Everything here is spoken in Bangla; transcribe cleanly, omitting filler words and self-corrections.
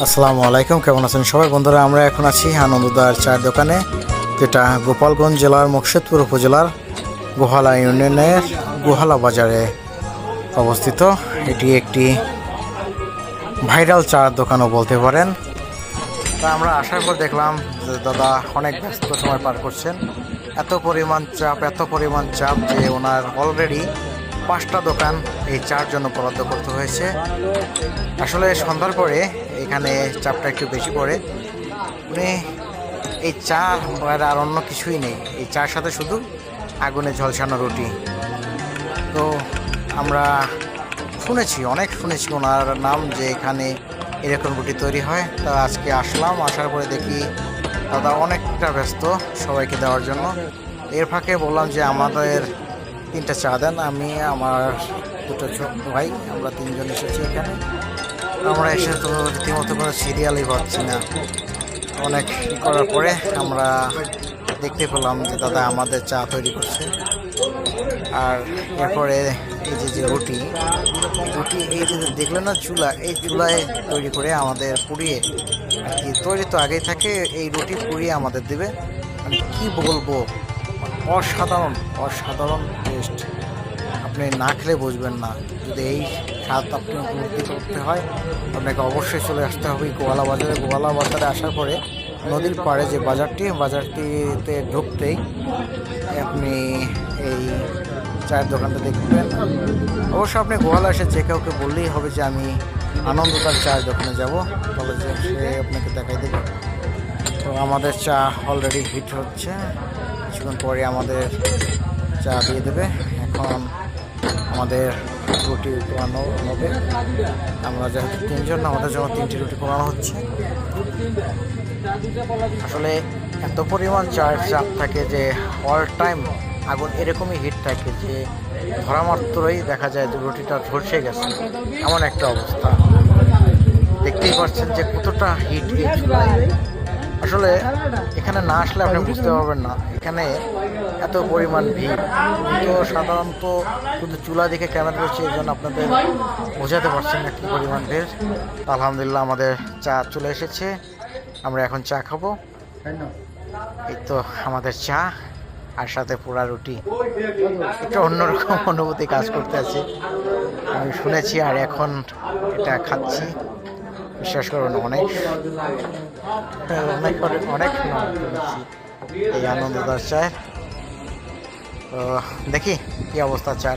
আসসালামু আলাইকুম, কেমন আছেন সবাই বন্ধুরা? আমরা এখন আছি আনন্দদার চায়ের দোকানে, যেটা গোপালগঞ্জ জেলার মুর্শিদপুর উপজেলার গোহালা ইউনিয়নের গোহালা বাজারে অবস্থিত। এটি একটি ভাইরাল চায়ের দোকানও বলতে পারেন। তা আমরা আসার পর দেখলাম যে দাদা অনেক ব্যস্ত সময় পার করছেন। এত পরিমাণ চাপ যে ওনার অলরেডি 5টা দোকান এই চার জন্য বরাদ্দ করতে হয়েছে। আসলে সন্ধ্যার পরে এখানে চাপটা একটু বেশি পড়ে। উনি এই চা বাইরে আর অন্য কিছুই নেই, এই চার সাথে শুধু আগুনে ঝলসানো রুটি। তো আমরা অনেক শুনেছি ওনার নাম, যে এখানে এরকম রুটি তৈরি হয়। তা আজকে আসলাম, আসার পরে দেখি দাদা অনেকটা ব্যস্ত সবাইকে দেওয়ার জন্য। এর ফাঁকে বললাম যে আমাদের 3টা চা দেন। আমি আমার 2টো ছোট ভাই, আমরা 3জন এসেছি এখানে। আমরা এসে তো রীতিমতো কোনো সিরিয়ালই পাচ্ছি না। অনেক করার পরে আমরা দেখতে পেলাম যে দাদা আমাদের চা তৈরি করছে। আর এরপরে এই যে রুটি এই যে দেখলেন না চুলা, এই চুলায় তৈরি করে আমাদের পুড়িয়ে আর কি, তৈরি তো আগেই থাকে, এই রুটি পুড়িয়ে আমাদের দেবে। মানে কী বলবো, অসাধারণ টেস্ট। আপনি না খেলে বুঝবেন না। যদি এই স্বাদ আপনি উপলব্ধি করতে হয়, আপনাকে অবশ্যই চলে আসতে হবে গোয়ালা বাজারে। গোয়ালা বাজারে আসার পরে নদীর পাড়ে যে বাজারটিতে ঢুকতেই আপনি এই চায়ের দোকানটা দেখবেন। অবশ্য আপনি গোয়ালা এসে যে কাউকে বললেই হবে যে আমি আনন্দদার চায়ের দোকানে যাব, তাহলে যে সে আপনাকে দেখাই দেবে। তো আমাদের চা অলরেডি হিট হচ্ছে, কিছুক্ষণ পরে আমাদের চা দিয়ে দেবে। এখন আমাদের রুটি পোড়ানো হবে। আমরা যেহেতু 3জন, আমাদের জন্য 3টি রুটি পোড়ানো হচ্ছে। আসলে এত পরিমাণ চায়ের চাপ থাকে যে অল টাইম আগুন এরকমই হিট থাকে যে ধরা মাত্রই দেখা যায় যে রুটিটা ঝলসে গেছে, এমন একটা অবস্থা। দেখতেই পাচ্ছেন যে কতটা হিট এই চুলায়। আসলে এখানে না আসলে আপনি বুঝতে পারবেন না এখানে এত পরিমাণ ভিড়। তো সাধারণত শুধু চুলা দেখে ক্যামেরা করছি, এই জন্য আপনাদের বোঝাতে পারছেন না কী পরিমাণ ভিড়। আলহামদুলিল্লাহ আমাদের চা চলে এসেছে, আমরা এখন চা খাবো। এই তো আমাদের চা আর সাথে পোড়া রুটি, একটা অন্যরকম অনুভূতি কাজ করতে আছে। আমি শুনেছি আর এখন এটা খাচ্ছি। বিশ্বাস করুন, অনেক শুনেছি এই আনন্দদার চায়। তো দেখি কি অবস্থা চায়।